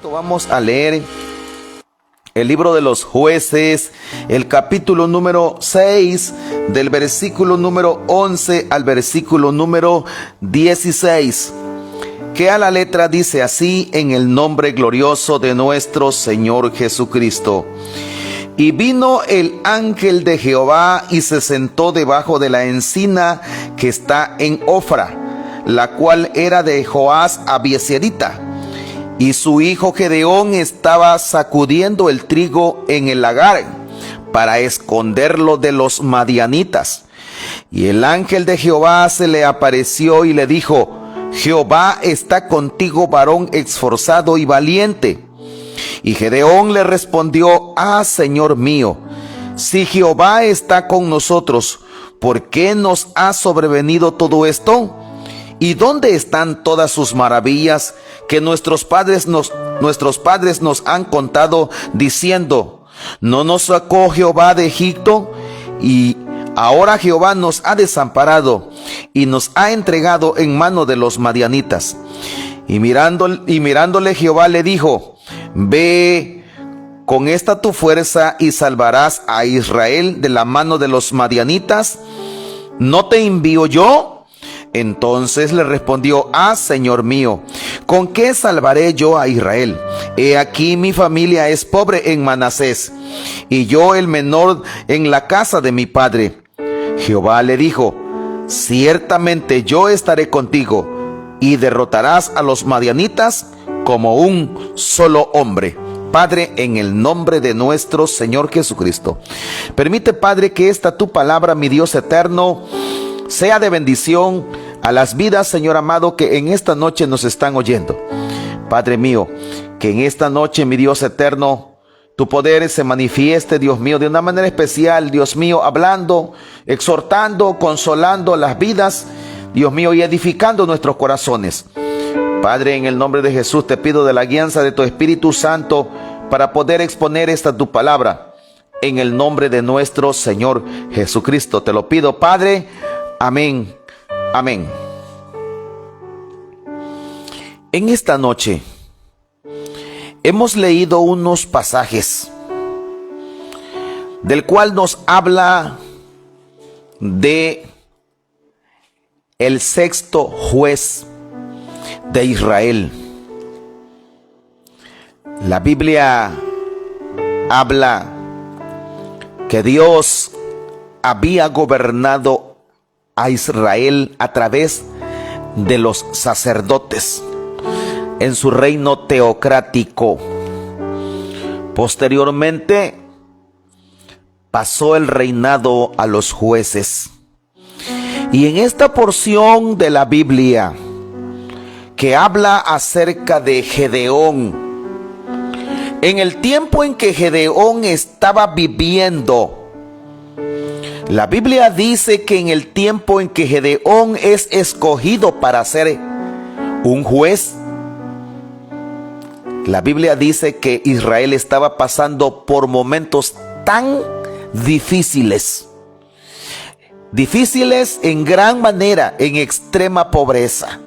Vamos a leer el libro de los Jueces, el capítulo número 6, del versículo número 11 al versículo número 16, que a la letra dice así: en el nombre glorioso de nuestro Señor Jesucristo. Y vino el ángel de Jehová y se sentó debajo de la encina que está en Ofra, la cual era de Joás Abiezerita. Y su hijo Gedeón estaba sacudiendo el trigo en el lagar para esconderlo de los madianitas. Y el ángel de Jehová se le apareció y le dijo: Jehová está contigo, varón esforzado y valiente. Y Gedeón le respondió: Señor mío, si Jehová está con nosotros, ¿por qué nos ha sobrevenido todo esto? ¿Y dónde están todas sus maravillas que nuestros padres nos han contado, diciendo: ¿no nos sacó Jehová de Egipto? Y ahora Jehová nos ha desamparado y nos ha entregado en mano de los madianitas. Y mirándole Jehová le dijo: Ve con esta tu fuerza y salvarás a Israel de la mano de los madianitas. ¿No te envío yo? Entonces le respondió: Señor mío, ¿con qué salvaré yo a Israel? He aquí mi familia es pobre en Manasés, y yo el menor en la casa de mi padre. Jehová le dijo: ciertamente yo estaré contigo, y derrotarás a los madianitas como un solo hombre. Padre, en el nombre de nuestro Señor Jesucristo, permite, Padre, que esta tu palabra, mi Dios eterno, sea de bendición a las vidas, Señor amado, que en esta noche nos están oyendo. Padre mío, que en esta noche, mi Dios eterno, tu poder se manifieste, Dios mío, de una manera especial, Dios mío, hablando, exhortando, consolando las vidas, Dios mío, y edificando nuestros corazones. Padre, en el nombre de Jesús te pido de la guianza de tu Espíritu Santo para poder exponer esta tu palabra. En el nombre de nuestro Señor Jesucristo te lo pido, Padre. Amén. Amén. En esta noche hemos leído unos pasajes del cual nos habla de el sexto juez de Israel. La Biblia habla que Dios había gobernado a Israel a través de los sacerdotes en su reino teocrático. Posteriormente pasó el reinado a los jueces. Y en esta porción de la Biblia que habla acerca de Gedeón, en el tiempo en que Gedeón estaba viviendo, la Biblia dice que en el tiempo en que Gedeón es escogido para ser un juez, la Biblia dice que Israel estaba pasando por momentos tan difíciles en gran manera, en extrema pobreza.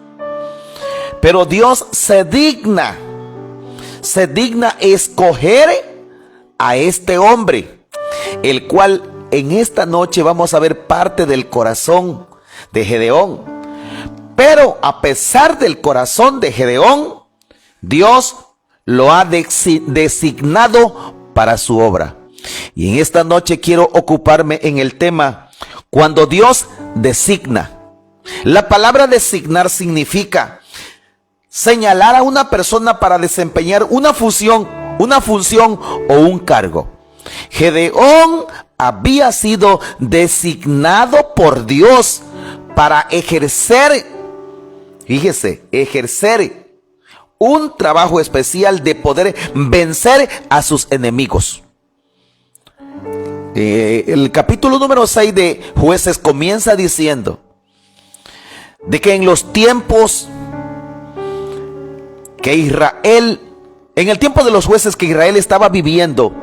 Pero Dios se digna escoger a este hombre, el cual en esta noche vamos a ver parte del corazón de Gedeón. Pero a pesar del corazón de Gedeón, Dios lo ha designado para su obra. Y en esta noche quiero ocuparme en el tema cuando Dios designa. La palabra designar significa señalar a una persona para desempeñar una función o un cargo. Gedeón había sido designado por Dios para ejercer un trabajo especial de poder vencer a sus enemigos. El capítulo número 6 de Jueces comienza diciendo de que en los tiempos que Israel, en el tiempo de los jueces que Israel estaba viviendo,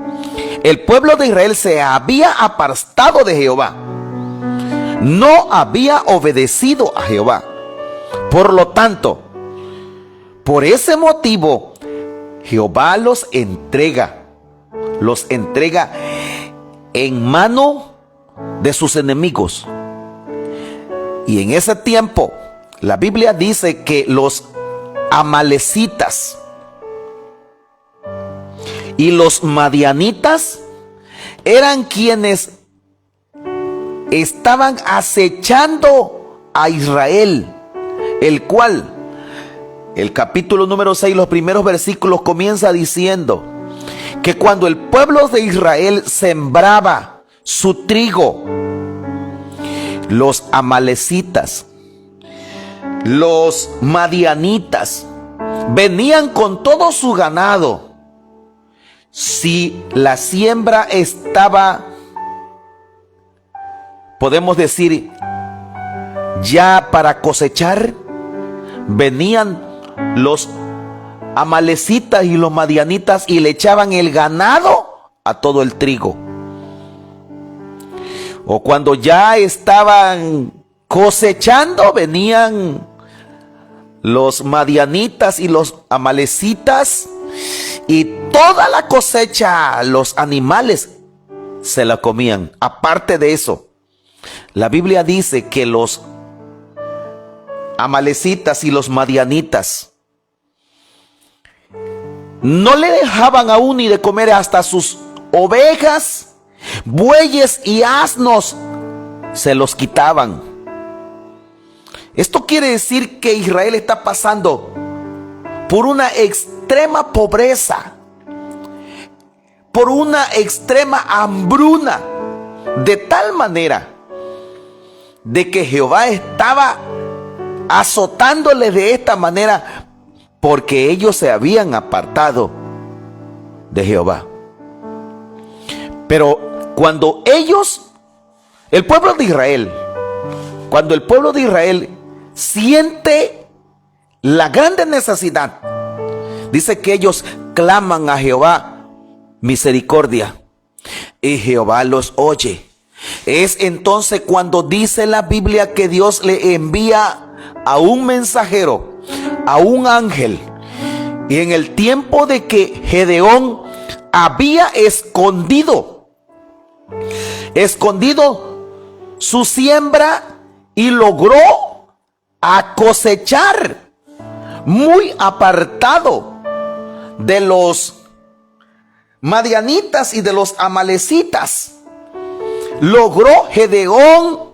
el pueblo de Israel se había apartado de Jehová, no había obedecido a Jehová. Por lo tanto, por ese motivo, Jehová los entrega en mano de sus enemigos. Y en ese tiempo, la Biblia dice que los amalecitas y los madianitas eran quienes estaban acechando a Israel, el cual, el capítulo número 6, los primeros versículos comienza diciendo que cuando el pueblo de Israel sembraba su trigo, los amalecitas, los madianitas venían con todo su ganado. Si la siembra estaba, podemos decir, ya para cosechar, venían los amalecitas y los madianitas y le echaban el ganado a todo el trigo. O cuando ya estaban cosechando, venían los madianitas y los amalecitas y toda la cosecha, los animales se la comían. Aparte de eso, la Biblia dice que los amalecitas y los madianitas no le dejaban aún ni de comer hasta sus ovejas, bueyes y asnos, se los quitaban. Esto quiere decir que Israel está pasando por una extrema pobreza, por una extrema hambruna, de tal manera de que Jehová estaba azotándoles de esta manera porque ellos se habían apartado de Jehová. Pero cuando el pueblo de Israel siente la grande necesidad, dice que ellos claman a Jehová misericordia y Jehová los oye. Es entonces cuando dice la Biblia que Dios le envía a un mensajero, a un ángel. Y en el tiempo de que Gedeón había escondido su siembra y logró a cosechar muy apartado de los madianitas y de los amalecitas, logró Gedeón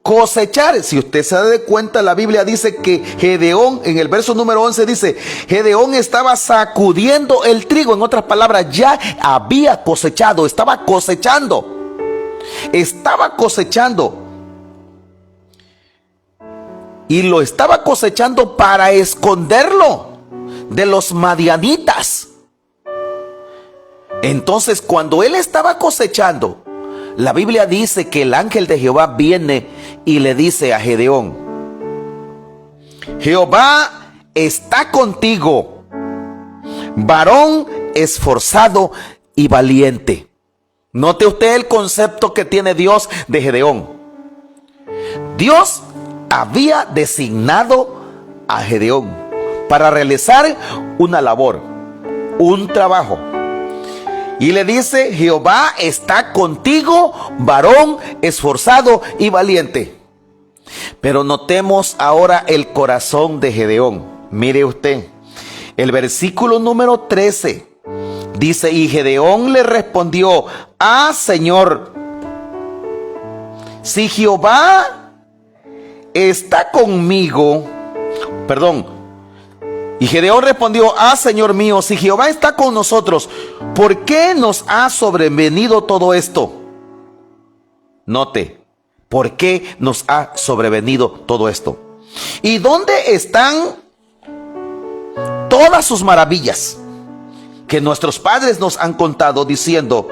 cosechar. Si usted se da cuenta, la Biblia dice que Gedeón, en el verso número 11 dice, Gedeón estaba sacudiendo el trigo. En otras palabras, ya había cosechado, estaba cosechando. Y lo estaba cosechando para esconderlo de los madianitas. Entonces, cuando él estaba cosechando, la Biblia dice que el ángel de Jehová viene y le dice a Gedeón: Jehová está contigo, varón esforzado y valiente. Note usted el concepto que tiene Dios de Gedeón. Dios había designado a Gedeón para realizar una labor, un trabajo. Y le dice: Jehová está contigo, varón esforzado y valiente. Pero notemos ahora el corazón de Gedeón. Mire usted, el versículo número 13 dice: y Gedeón le respondió: Señor, si Jehová está conmigo, y Gedeón respondió: Señor mío, si Jehová está con nosotros, ¿por qué nos ha sobrevenido todo esto? Note, ¿por qué nos ha sobrevenido todo esto? ¿Y dónde están todas sus maravillas que nuestros padres nos han contado, diciendo: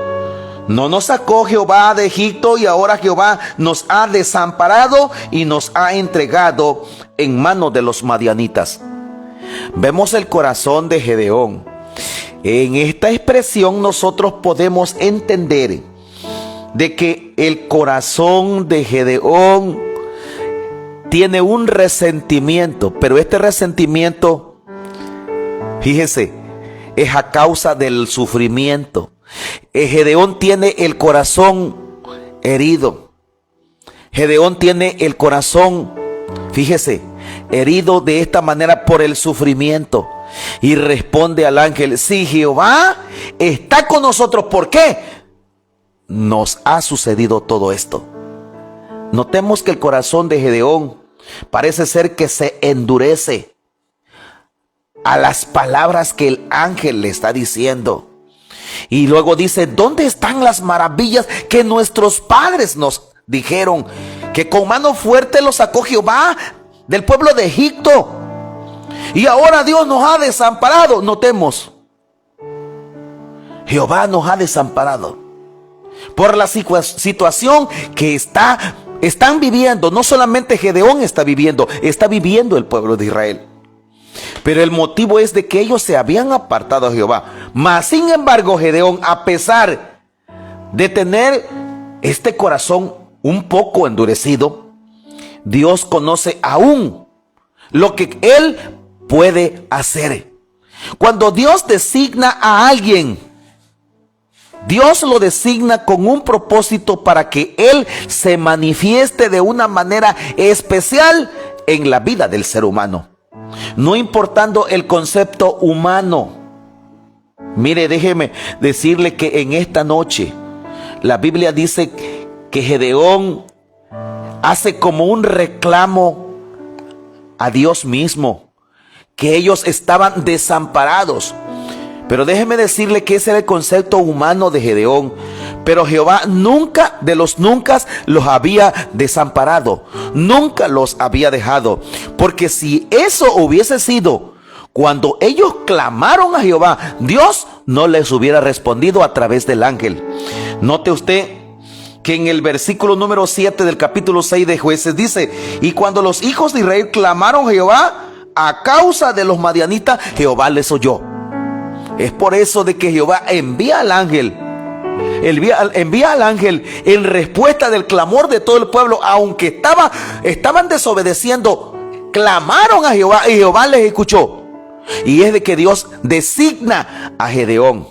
no nos sacó Jehová de Egipto, y ahora Jehová nos ha desamparado y nos ha entregado en manos de los madianitas? Vemos el corazón de Gedeón. En esta expresión nosotros podemos entender de que el corazón de Gedeón tiene un resentimiento, pero este resentimiento, fíjese, es a causa del sufrimiento. Gedeón tiene el corazón herido. Gedeón tiene el corazón, fíjese, herido de esta manera por el sufrimiento. Y responde al ángel: si Jehová está con nosotros, ¿por qué nos ha sucedido todo esto? Notemos que el corazón de Gedeón parece ser que se endurece a las palabras que el ángel le está diciendo. Y luego dice: ¿dónde están las maravillas que nuestros padres nos dijeron? Que con mano fuerte los sacó Jehová del pueblo de Egipto, y ahora Dios nos ha desamparado. Notemos, Jehová nos ha desamparado por la situación que están viviendo. No solamente Gedeón está viviendo el pueblo de Israel. Pero el motivo es de que ellos se habían apartado a Jehová. Mas sin embargo, Gedeón, a pesar de tener este corazón un poco endurecido, Dios conoce aún lo que él puede hacer. Cuando Dios designa a alguien, Dios lo designa con un propósito para que él se manifieste de una manera especial en la vida del ser humano, no importando el concepto humano. Mire, déjeme decirle que en esta noche la Biblia dice que Gedeón hace como un reclamo a Dios mismo, que ellos estaban desamparados. Pero déjeme decirle que ese era el concepto humano de Gedeón. Pero Jehová nunca de los nunca los había desamparado, nunca los había dejado. Porque si eso hubiese sido cuando ellos clamaron a Jehová, Dios no les hubiera respondido a través del ángel. Note usted que en el versículo número 7 del capítulo 6 de Jueces dice: y cuando los hijos de Israel clamaron a Jehová a causa de los madianitas, Jehová les oyó. Es por eso de que Jehová envía al ángel en respuesta del clamor de todo el pueblo. Aunque estaban desobedeciendo, clamaron a Jehová y Jehová les escuchó. Y es de que Dios designa a Gedeón.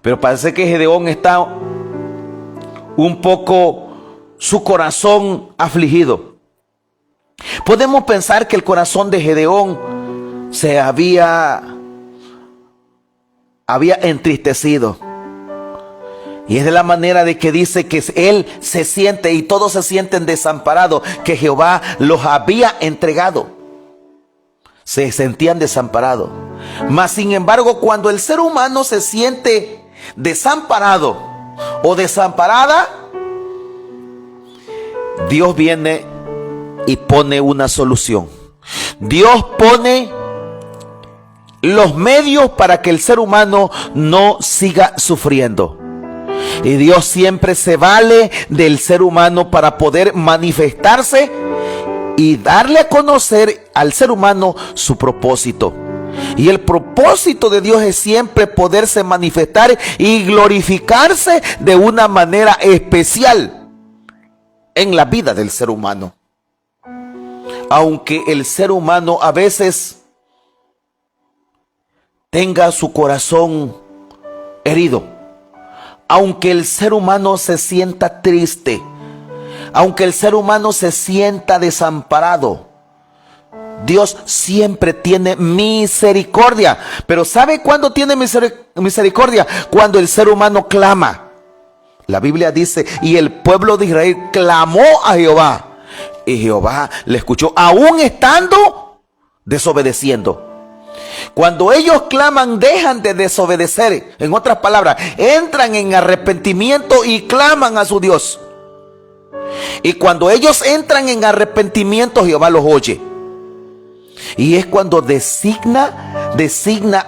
Pero parece que Gedeón está un poco su corazón afligido. Podemos pensar que el corazón de Gedeón se había entristecido. Y es de la manera de que dice que él se siente y todos se sienten desamparados, que Jehová los había entregado. Se sentían desamparados. Mas sin embargo, cuando el ser humano se siente desamparado o desamparada, Dios viene y pone una solución. Dios pone los medios para que el ser humano no siga sufriendo. Y Dios siempre se vale del ser humano para poder manifestarse y darle a conocer al ser humano su propósito. Y el propósito de Dios es siempre poderse manifestar y glorificarse de una manera especial en la vida del ser humano. Aunque el ser humano a veces tenga su corazón herido, aunque el ser humano se sienta triste, aunque el ser humano se sienta desamparado, Dios siempre tiene misericordia. Pero ¿sabe cuándo tiene misericordia? Cuando el ser humano clama. La Biblia dice: y el pueblo de Israel clamó a Jehová, y Jehová le escuchó, aún estando desobedeciendo. Cuando ellos claman, dejan de desobedecer. En otras palabras, entran en arrepentimiento y claman a su Dios. Y cuando ellos entran en arrepentimiento, Jehová los oye. Y es cuando designa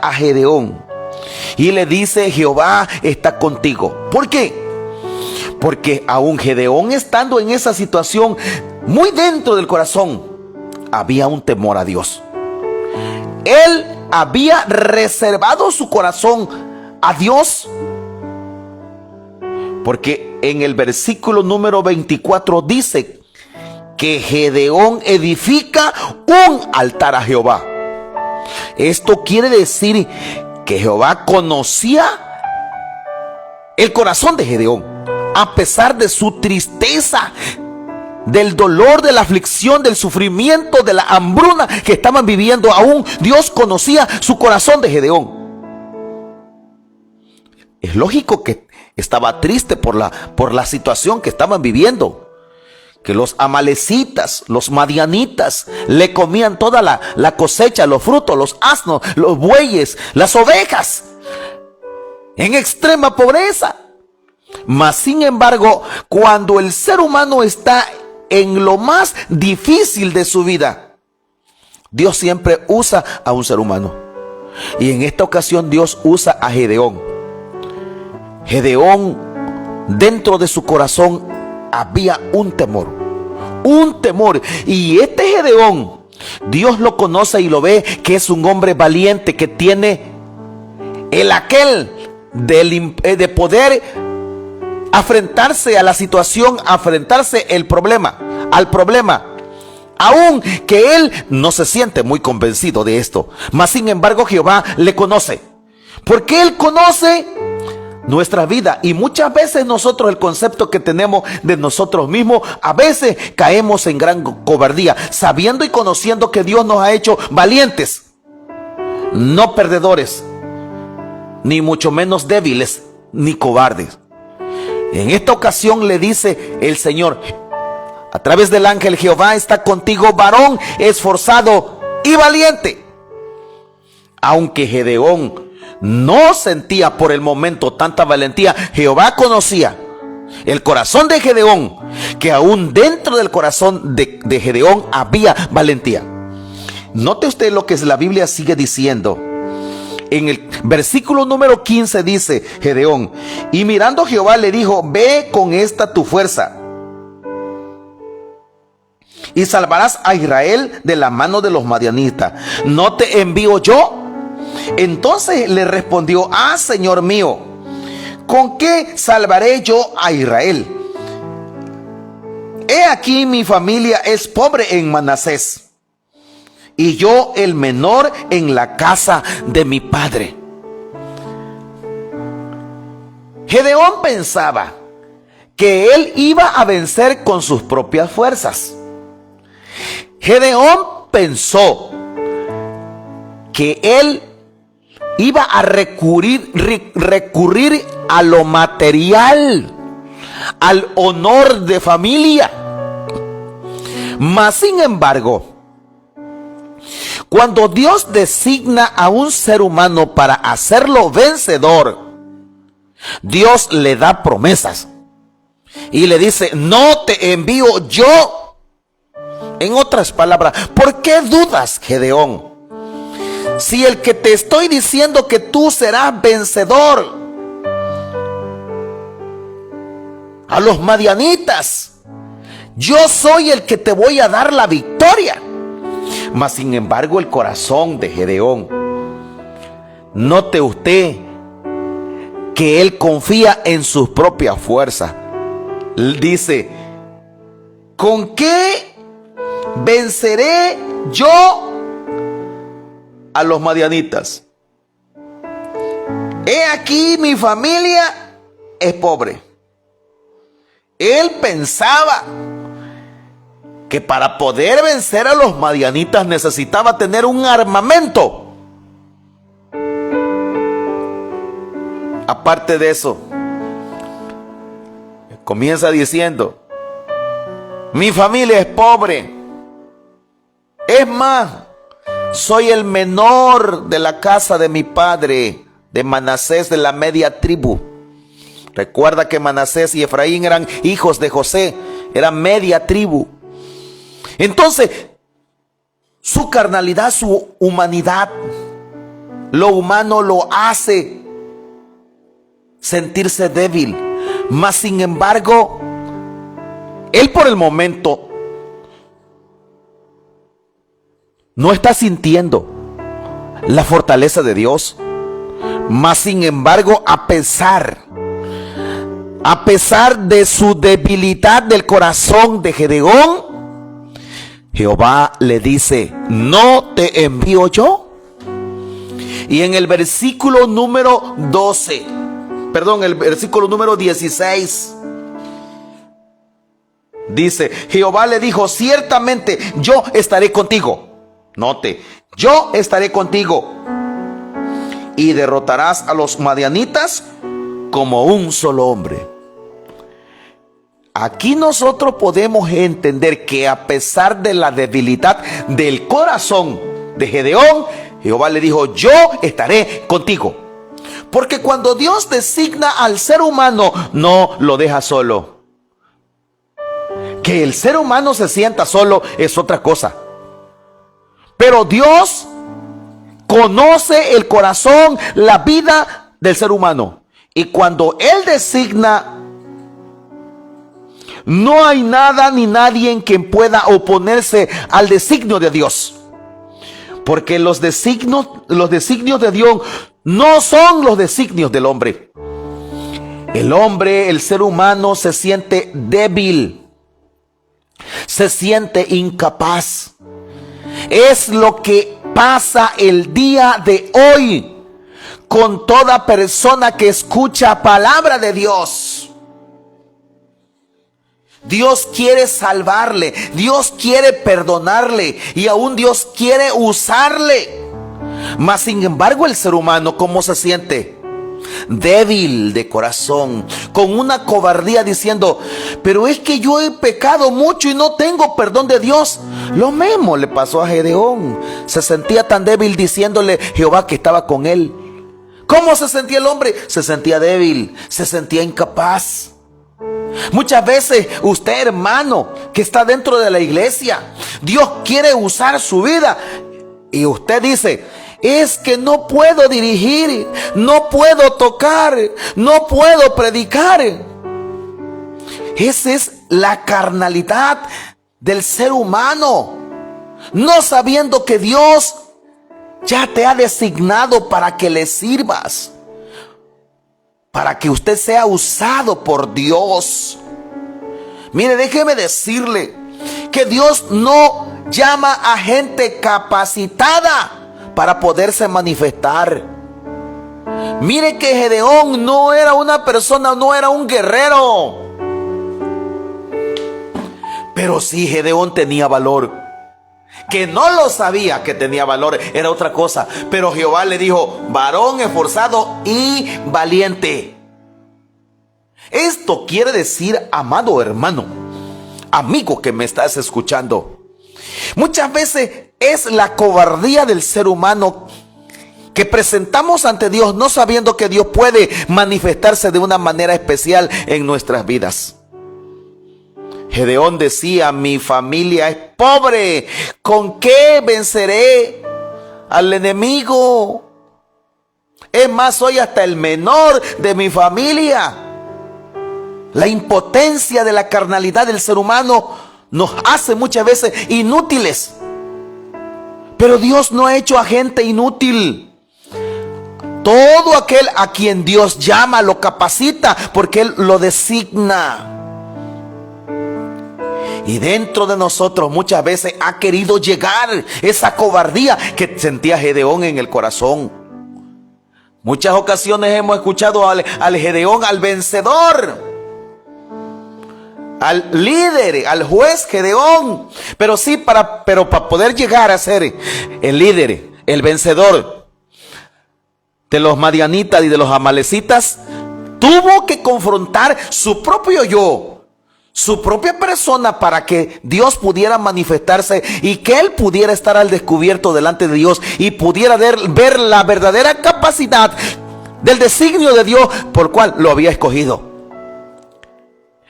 a Gedeón y le dice: Jehová está contigo. ¿Por qué? Porque aún Gedeón, estando en esa situación, muy dentro del corazón había un temor a Dios. Él había reservado su corazón a Dios, porque en el versículo número 24 dice que Gedeón edifica un altar a Jehová. Esto quiere decir que Jehová conocía el corazón de Gedeón, a pesar de su tristeza, del dolor, de la aflicción, del sufrimiento, de la hambruna que estaban viviendo. Aún Dios conocía su corazón de Gedeón. Es lógico que estaba triste por la situación que estaban viviendo, que los amalecitas, los madianitas le comían toda la cosecha, los frutos, los asnos, los bueyes, las ovejas, en extrema pobreza. Mas sin embargo, cuando el ser humano está en lo más difícil de su vida, Dios siempre usa a un ser humano. Y en esta ocasión Dios usa a Gedeón. Gedeón, dentro de su corazón había un temor. Y este Gedeón, Dios lo conoce y lo ve que es un hombre valiente, que tiene el aquel de poder afrentarse a la situación, afrentarse al problema, aun que él no se siente muy convencido de esto. Mas sin embargo Jehová le conoce, porque él conoce nuestra vida. Y muchas veces nosotros, el concepto que tenemos de nosotros mismos, a veces caemos en gran cobardía, sabiendo y conociendo que Dios nos ha hecho valientes, no perdedores, ni mucho menos débiles ni cobardes. En esta ocasión le dice el Señor a través del ángel: Jehová está contigo, varón esforzado y valiente. Aunque Gedeón no sentía por el momento tanta valentía, Jehová conocía el corazón de Gedeón, que aún dentro del corazón de Gedeón había valentía. Note usted lo que la Biblia sigue diciendo. En el versículo número 15 dice Gedeón: y mirando Jehová le dijo, ve con esta tu fuerza y salvarás a Israel de la mano de los madianitas. ¿No te envío yo? Entonces le respondió: ah, Señor mío, ¿con qué salvaré yo a Israel? He aquí mi familia es pobre en Manasés, y yo el menor en la casa de mi padre. Gedeón pensaba que él iba a vencer con sus propias fuerzas. Gedeón pensó que él iba a recurrir a lo material, al honor de familia. Mas sin embargo, cuando Dios designa a un ser humano para hacerlo vencedor, Dios le da promesas y le dice: no te envío yo. En otras palabras, ¿por qué dudas, Gedeón? Si el que te estoy diciendo que tú serás vencedor a los madianitas, yo soy el que te voy a dar la victoria. Mas sin embargo el corazón de Gedeón, note usted que él confía en sus propias fuerzas. Él dice: ¿con qué venceré yo a los madianitas? He aquí mi familia es pobre. Él pensaba que para poder vencer a los madianitas necesitaba tener un armamento. Aparte de eso, comienza diciendo: mi familia es pobre. Es más, soy el menor de la casa de mi padre, de Manasés, de la media tribu. Recuerda que Manasés y Efraín eran hijos de José, eran media tribu. Entonces, su carnalidad, su humanidad, lo humano lo hace sentirse débil. Mas sin embargo, él por el momento no está sintiendo la fortaleza de Dios. Mas sin embargo, a pesar de su debilidad del corazón de Gedeón, Jehová le dice: ¿no te envío yo? Y en el versículo número 12, perdón, el versículo número 16, dice, Jehová le dijo, ciertamente yo estaré contigo. Note, yo estaré contigo y derrotarás a los madianitas como un solo hombre. Aquí nosotros podemos entender que a pesar de la debilidad del corazón de Gedeón, Jehová le dijo, yo estaré contigo. Porque cuando Dios designa al ser humano, no lo deja solo. Que el ser humano se sienta solo es otra cosa. Pero Dios conoce el corazón, la vida del ser humano. Y cuando Él designa, no hay nada ni nadie en quien pueda oponerse al designio de Dios. Porque los designios de Dios no son los designios del hombre. El hombre, el ser humano, se siente débil, se siente incapaz. Es lo que pasa el día de hoy con toda persona que escucha palabra de Dios. Dios quiere salvarle, Dios quiere perdonarle y aún Dios quiere usarle. Mas sin embargo el ser humano, ¿cómo se siente? Débil de corazón, con una cobardía diciendo, pero es que yo he pecado mucho y no tengo perdón de Dios. Lo mismo le pasó a Gedeón. Se sentía tan débil diciéndole Jehová que estaba con él. ¿Cómo se sentía el hombre? Se sentía débil, se sentía incapaz. Muchas veces usted, hermano, que está dentro de la iglesia, Dios quiere usar su vida y usted dice, es que no puedo dirigir, no puedo tocar, no puedo predicar. Esa es la carnalidad del ser humano, no sabiendo que Dios ya te ha designado para que le sirvas, para que usted sea usado por Dios. Mire, déjeme decirle que Dios no llama a gente capacitada para poderse manifestar. Mire que Gedeón no era una persona, no era un guerrero. Pero sí, Gedeón tenía valor. Que no lo sabía que tenía valor era otra cosa. Pero Jehová le dijo, varón esforzado y valiente. Esto quiere decir, amado hermano, amigo que me estás escuchando, muchas veces es la cobardía del ser humano que presentamos ante Dios no sabiendo que Dios puede manifestarse de una manera especial en nuestras vidas. Gedeón decía, mi familia es pobre, ¿con qué venceré al enemigo? Es más, soy hasta el menor de mi familia. La impotencia de la carnalidad del ser humano nos hace muchas veces inútiles. Pero Dios no ha hecho a gente inútil. Todo aquel a quien Dios llama lo capacita porque Él lo designa. Y dentro de nosotros muchas veces ha querido llegar esa cobardía que sentía Gedeón en el corazón. Muchas ocasiones hemos escuchado al Gedeón, al vencedor, al líder, al juez Gedeón. Pero sí, para poder llegar a ser el líder, el vencedor de los madianitas y de los amalecitas, tuvo que confrontar su propio yo, su propia persona, para que Dios pudiera manifestarse y que él pudiera estar al descubierto delante de Dios y pudiera ver la verdadera capacidad del designio de Dios por cual lo había escogido.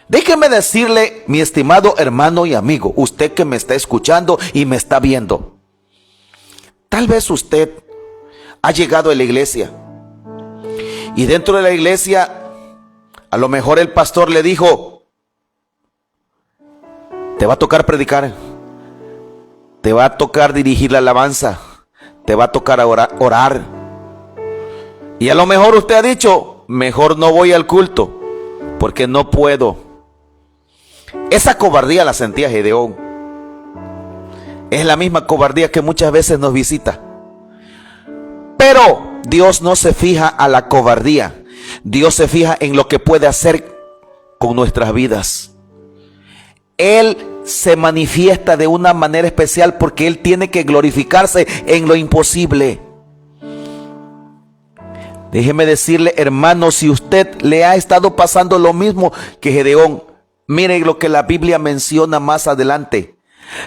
Déjeme decirle, mi estimado hermano y amigo, usted que me está escuchando y me está viendo, tal vez usted ha llegado a la iglesia y dentro de la iglesia a lo mejor el pastor le dijo, te va a tocar predicar, te va a tocar dirigir la alabanza, te va a tocar orar. Y a lo mejor usted ha dicho, mejor no voy al culto porque no puedo. Esa cobardía la sentía Gedeón. Es la misma cobardía que muchas veces nos visita. Pero Dios no se fija a la cobardía. Dios se fija en lo que puede hacer con nuestras vidas. Él se manifiesta de una manera especial porque Él tiene que glorificarse en lo imposible. Déjeme decirle, hermano, si usted le ha estado pasando lo mismo que Gedeón, mire lo que la Biblia menciona más adelante.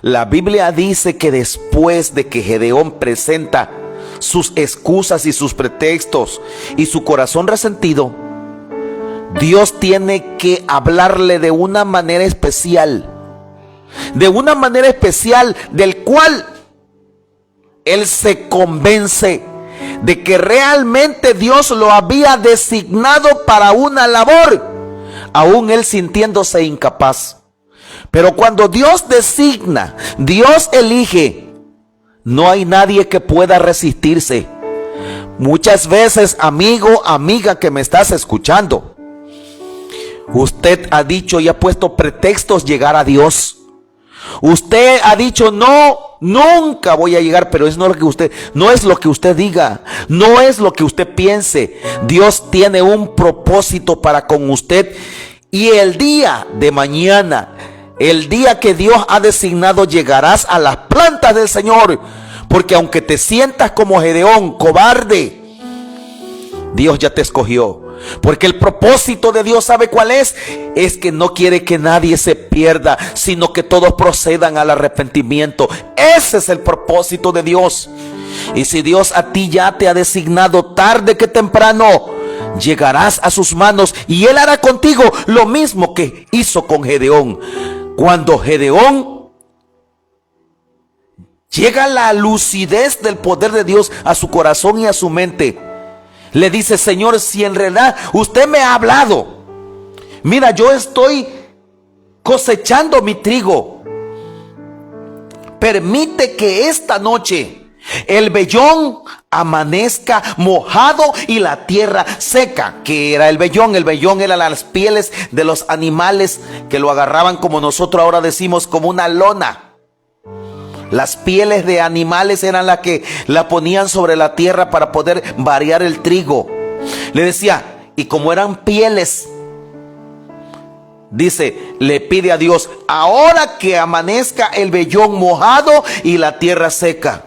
La Biblia dice que después de que Gedeón presenta sus excusas y sus pretextos y su corazón resentido, Dios tiene que hablarle de una manera especial. De una manera especial del cual él se convence de que realmente Dios lo había designado para una labor, aún él sintiéndose incapaz. Pero cuando Dios designa, Dios elige, no hay nadie que pueda resistirse. Muchas veces, amigo, amiga que me estás escuchando, usted ha dicho y ha puesto pretextos llegar a Dios. Usted ha dicho, no, nunca voy a llegar, pero no es lo que usted diga, no es lo que usted piense. Dios tiene un propósito para con usted, y el día de mañana, el día que Dios ha designado, llegarás a las plantas del Señor, porque aunque te sientas como Gedeón, cobarde, Dios ya te escogió. Porque el propósito de Dios, ¿sabe cuál es? Es que no quiere que nadie se pierda, sino que todos procedan al arrepentimiento. Ese es el propósito de Dios. Y si Dios a ti ya te ha designado, tarde que temprano llegarás a sus manos, y Él hará contigo lo mismo que hizo con Gedeón. Cuando Gedeón llega la lucidez del poder de Dios a su corazón y a su mente, le dice: Señor, si en realidad usted me ha hablado, mira, yo estoy cosechando mi trigo, permite que esta noche el vellón amanezca mojado y la tierra seca. ¿Qué era el vellón? El vellón era las pieles de los animales que lo agarraban, como nosotros ahora decimos, como una lona. Las pieles de animales eran las que la ponían sobre la tierra para poder variar el trigo. Le decía, y como eran pieles, dice, le pide a Dios: ahora que amanezca el vellón mojado y la tierra seca.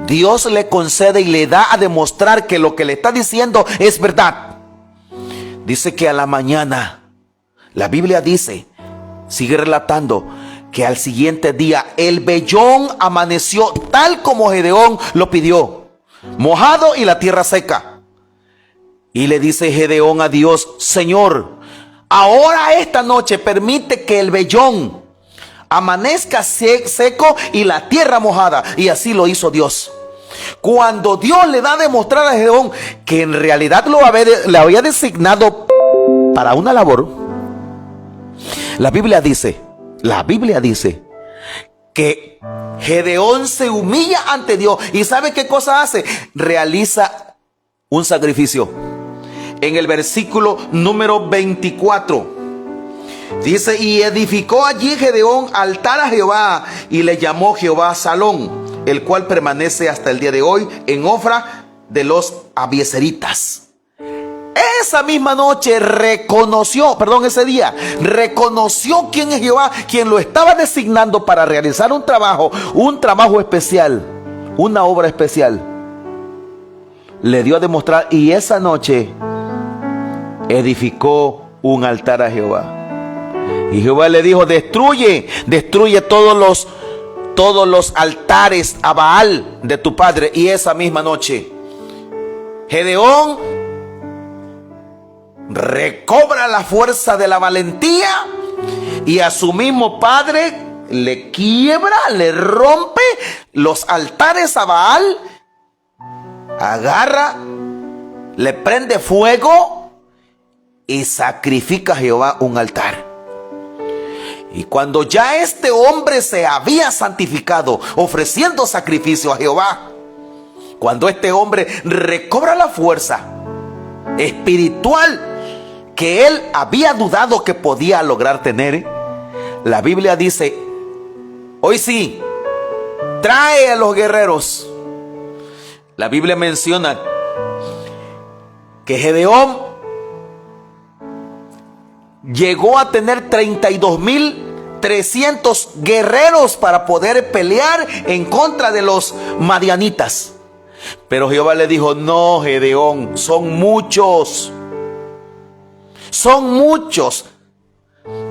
Dios le concede y le da a demostrar que lo que le está diciendo es verdad. Dice que a la mañana, la Biblia dice, sigue relatando, que al siguiente día el vellón amaneció tal como Gedeón lo pidió, mojado y la tierra seca. Y le dice Gedeón a Dios: Señor, ahora esta noche permite que el vellón amanezca seco y la tierra mojada. Y así lo hizo Dios. Cuando Dios le da a demostrar a Gedeón que en realidad le había designado para una labor, la Biblia dice que Gedeón se humilla ante Dios. ¿Y sabe qué cosa hace? Realiza un sacrificio. En el versículo número 24 dice: y edificó allí Gedeón altar a Jehová, y le llamó Jehová Salón, el cual permanece hasta el día de hoy en Ofra de los Abiezeritas. Esa misma noche ese día reconoció quién es Jehová, quien lo estaba designando para realizar un trabajo especial, una obra especial. Le dio a demostrar, y esa noche edificó un altar a Jehová. Y Jehová le dijo: destruye todos los altares a Baal de tu padre. Y esa misma noche Gedeón recobra la fuerza de la valentía, y a su mismo padre le quiebra, le rompe los altares a Baal, agarra, le prende fuego y sacrifica a Jehová un altar. Y cuando ya este hombre se había santificado ofreciendo sacrificio a Jehová, cuando este hombre recobra la fuerza espiritual que él había dudado que podía lograr tener, la Biblia dice: hoy sí, trae a los guerreros. La Biblia menciona que Gedeón llegó a tener 32,300 guerreros para poder pelear en contra de los madianitas. Pero Jehová le dijo: no, Gedeón, son muchos,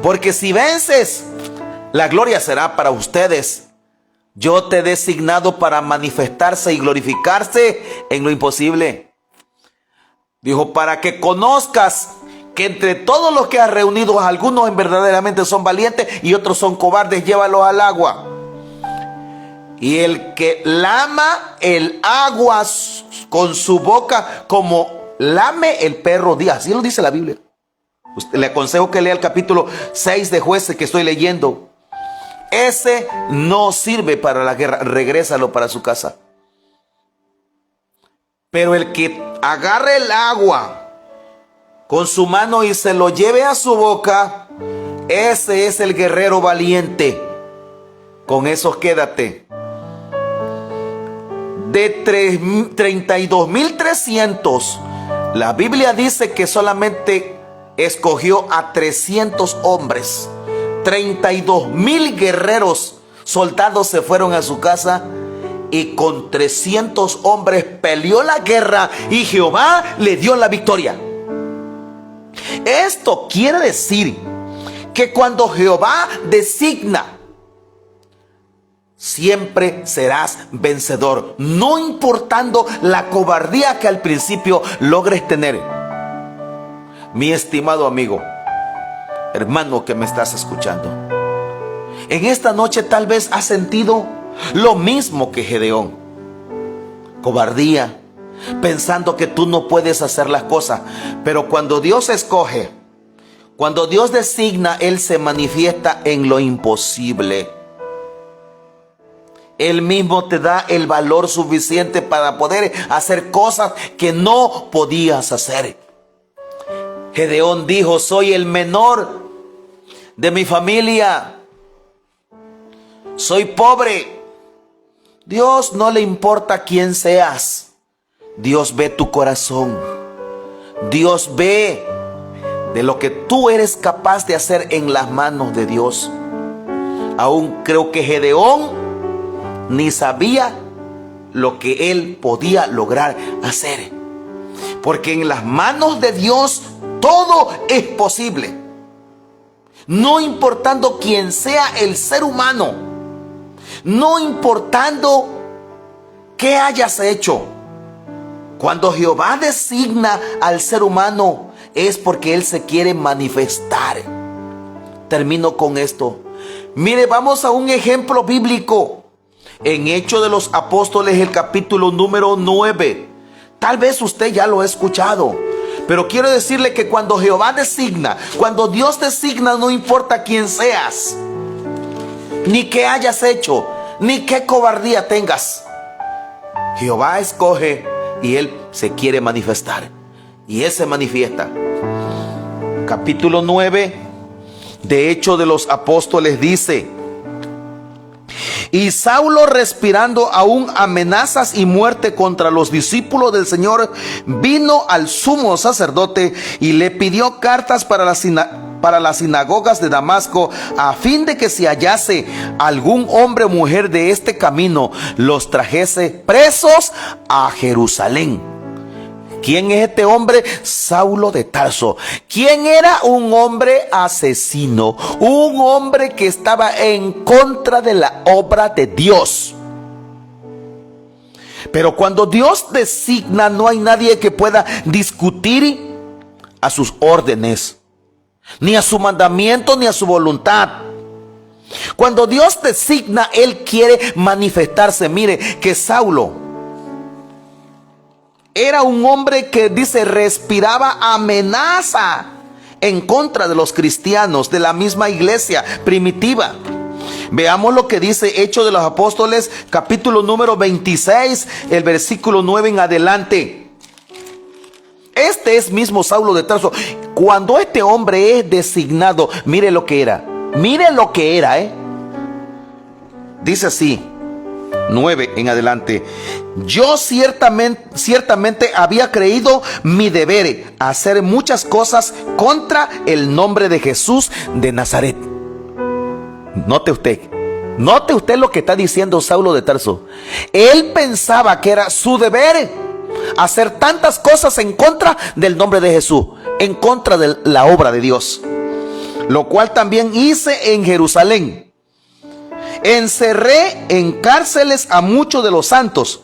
porque si vences, la gloria será para ustedes. Yo te he designado para manifestarse y glorificarse en lo imposible. Dijo: para que conozcas que entre todos los que has reunido, algunos verdaderamente son valientes y otros son cobardes, llévalos al agua. Y el que lama el agua con su boca como lame el perro día. Así lo dice la Biblia. Le aconsejo que lea el capítulo 6 de Jueces que estoy leyendo. Ese no sirve para la guerra, regrésalo para su casa. Pero el que agarre el agua con su mano y se lo lleve a su boca, ese es el guerrero valiente. Con esos quédate. De 32,300, la Biblia dice que solamente escogió a 300 hombres. 32,000 guerreros, soldados se fueron a su casa y con 300 hombres peleó la guerra y Jehová le dio la victoria. Esto quiere decir que cuando Jehová designa, siempre serás vencedor, no importando la cobardía que al principio logres tener. Mi estimado amigo, hermano que me estás escuchando, en esta noche tal vez has sentido lo mismo que Gedeón: cobardía, pensando que tú no puedes hacer las cosas. Pero cuando Dios escoge, cuando Dios designa, Él se manifiesta en lo imposible. Él mismo te da el valor suficiente para poder hacer cosas que no podías hacer. Gedeón dijo: soy el menor de mi familia, soy pobre. Dios no le importa quién seas. Dios ve tu corazón. Dios ve de lo que tú eres capaz de hacer en las manos de Dios. Aún creo que Gedeón ni sabía lo que él podía lograr hacer, porque en las manos de Dios todo es posible. No importando quién sea el ser humano, no importando qué hayas hecho, cuando Jehová designa al ser humano es porque Él se quiere manifestar. Termino con esto. Mire, vamos a un ejemplo bíblico. En Hechos de los Apóstoles, el capítulo número 9. Tal vez usted ya lo ha escuchado, pero quiero decirle que cuando Jehová designa, cuando Dios designa, no importa quién seas, ni qué hayas hecho, ni qué cobardía tengas. Jehová escoge y Él se quiere manifestar. Y Él se manifiesta. Capítulo 9 de Hechos de los Apóstoles dice: y Saulo, respirando aún amenazas y muerte contra los discípulos del Señor, vino al sumo sacerdote y le pidió cartas para las sinagogas de Damasco, a fin de que si hallase algún hombre o mujer de este camino, los trajese presos a Jerusalén. ¿Quién es este hombre? Saulo de Tarso. ¿Quién era? Un hombre asesino, un hombre que estaba en contra de la obra de Dios. Pero cuando Dios designa, no hay nadie que pueda discutir a sus órdenes, ni a su mandamiento, ni a su voluntad. Cuando Dios designa, Él quiere manifestarse. Mire que Saulo era un hombre que dice respiraba amenaza en contra de los cristianos de la misma iglesia primitiva. Veamos lo que dice Hechos de los Apóstoles, capítulo número 26, el versículo 9 en adelante. Este es mismo Saulo de Tarso. Cuando este hombre es designado, mire lo que era. Mire lo que era, Dice así: 9 en adelante. Yo ciertamente había creído mi deber hacer muchas cosas contra el nombre de Jesús de Nazaret. Note usted lo que está diciendo Saulo de Tarso. Él pensaba que era su deber hacer tantas cosas en contra del nombre de Jesús, en contra de la obra de Dios, lo cual también hice en Jerusalén. Encerré en cárceles a muchos de los santos,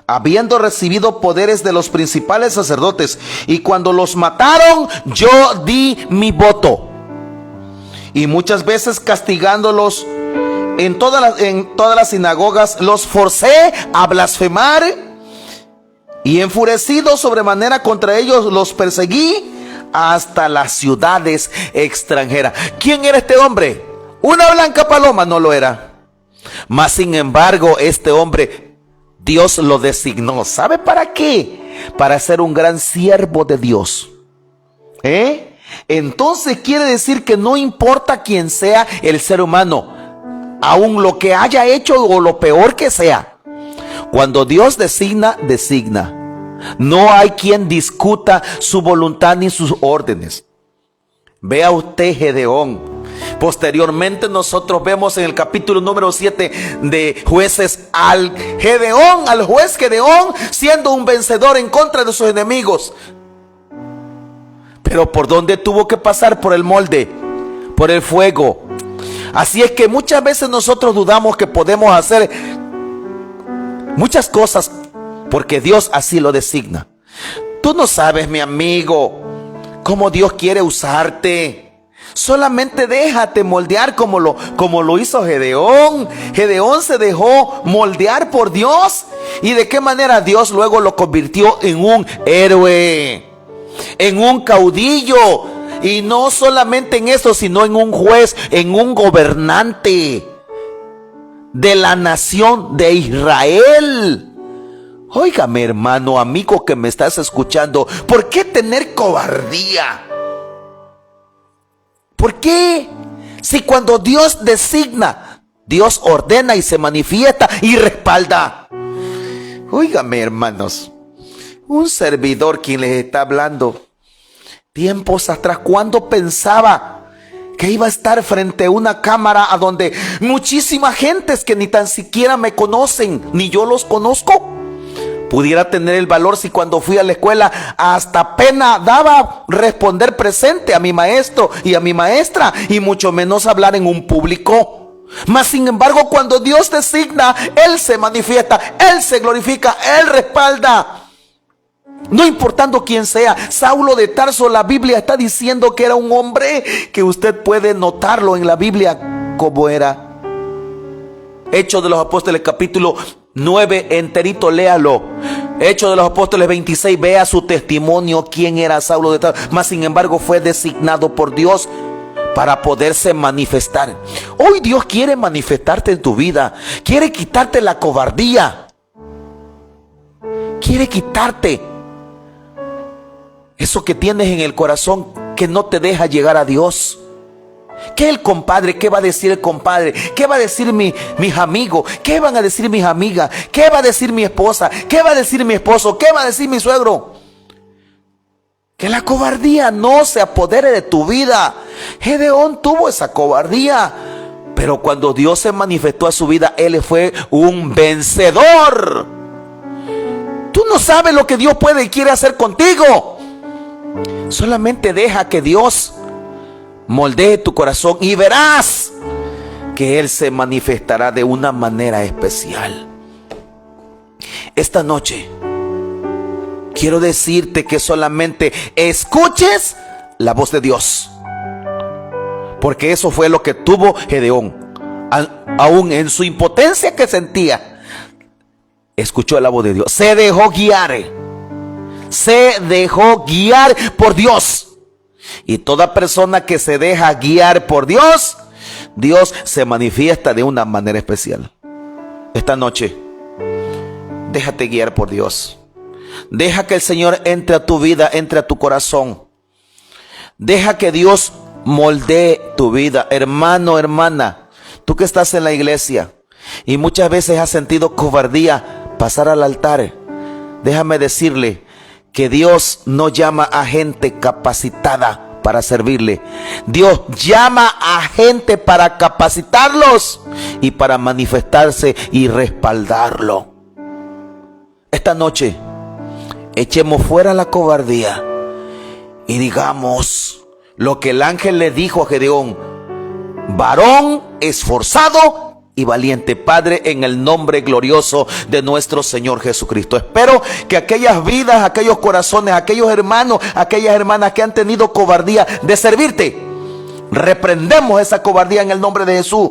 habiendo recibido poderes de los principales sacerdotes, y cuando los mataron, yo di mi voto. Y muchas veces castigándolos en todas las sinagogas, los forcé a blasfemar, y enfurecido sobremanera contra ellos, los perseguí hasta las ciudades extranjeras. ¿Quién era este hombre? Una blanca paloma no lo era. Mas sin embargo, este hombre, Dios lo designó. ¿Sabe para qué? Para ser un gran siervo de Dios. Entonces quiere decir que no importa quién sea el ser humano, aun lo que haya hecho o lo peor que sea. Cuando Dios designa, designa. No hay quien discuta su voluntad ni sus órdenes. Vea usted Gedeón. Posteriormente nosotros vemos en el capítulo número 7 de Jueces al juez Gedeón siendo un vencedor en contra de sus enemigos. Pero ¿por dónde tuvo que pasar? Por el molde, por el fuego. Así es que muchas veces nosotros dudamos que podemos hacer muchas cosas porque Dios así lo designa. Tú no sabes, mi amigo, cómo Dios quiere usarte. Solamente déjate moldear como lo hizo Gedeón. Gedeón se dejó moldear por Dios. ¿Y de qué manera Dios luego lo convirtió en un héroe, en un caudillo? Y no solamente en eso, sino en un juez, en un gobernante de la nación de Israel. Óigame, hermano, amigo que me estás escuchando, ¿por qué tener cobardía? ¿Por qué? Si cuando Dios designa, Dios ordena y se manifiesta y respalda. Óigame, hermanos, un servidor quien les está hablando, tiempos atrás, cuando pensaba que iba a estar frente a una cámara a donde muchísima gente que ni tan siquiera me conocen, ni yo los conozco, pudiera tener el valor si cuando fui a la escuela hasta pena daba responder presente a mi maestro y a mi maestra, y mucho menos hablar en un público. Mas sin embargo, cuando Dios designa, Él se manifiesta, Él se glorifica, Él respalda. No importando quién sea. Saulo de Tarso, la Biblia está diciendo que era un hombre que usted puede notarlo en la Biblia como era. Hechos de los Apóstoles capítulo 9 enterito, léalo. Hechos de los Apóstoles 26, vea su testimonio, quién era Saulo de Tarso. Mas sin embargo fue designado por Dios para poderse manifestar. Hoy Dios quiere manifestarte en tu vida. Quiere quitarte la cobardía. Quiere quitarte eso que tienes en el corazón que no te deja llegar a Dios. ¿Qué el compadre? ¿Qué va a decir el compadre? ¿Qué va a decir mis amigos? ¿Qué van a decir mis amigas? ¿Qué va a decir mi esposa? ¿Qué va a decir mi esposo? ¿Qué va a decir mi suegro? Que la cobardía no se apodere de tu vida. Gedeón tuvo esa cobardía, pero cuando Dios se manifestó a su vida, él fue un vencedor. Tú no sabes lo que Dios puede y quiere hacer contigo. Solamente deja que Dios moldee tu corazón y verás que Él se manifestará de una manera especial. Esta noche quiero decirte que solamente escuches la voz de Dios, porque eso fue lo que tuvo Gedeón. Aún en su impotencia que sentía, escuchó la voz de Dios. Se dejó guiar por Dios. Y toda persona que se deja guiar por Dios, Dios se manifiesta de una manera especial. Esta noche, déjate guiar por Dios. Deja que el Señor entre a tu vida, entre a tu corazón. Deja que Dios moldee tu vida. Hermano, hermana, tú que estás en la iglesia, y muchas veces has sentido cobardía pasar al altar. Déjame decirle que Dios no llama a gente capacitada para servirle. Dios llama a gente para capacitarlos y para manifestarse y respaldarlo. Esta noche echemos fuera la cobardía y digamos lo que el ángel le dijo a Gedeón: varón esforzado y valiente. Padre, en el nombre glorioso de nuestro Señor Jesucristo, espero que aquellas vidas, aquellos corazones, aquellos hermanos, aquellas hermanas que han tenido cobardía de servirte, reprendemos esa cobardía en el nombre de Jesús.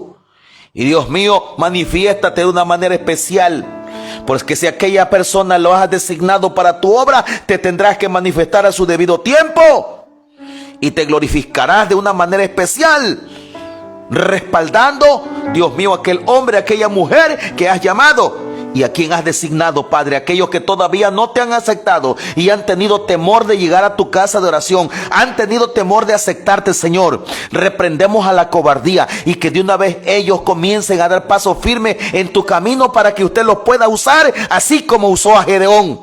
Y Dios mío, manifiéstate de una manera especial, porque si aquella persona lo has designado para tu obra, te tendrás que manifestar a su debido tiempo y te glorificarás de una manera especial, respaldando, Dios mío, aquel hombre, aquella mujer que has llamado y a quien has designado, Padre. Aquellos que todavía no te han aceptado y han tenido temor de llegar a tu casa de oración, han tenido temor de aceptarte, Señor, reprendemos a la cobardía y que de una vez ellos comiencen a dar paso firme en tu camino para que usted los pueda usar, así como usó a Gedeón.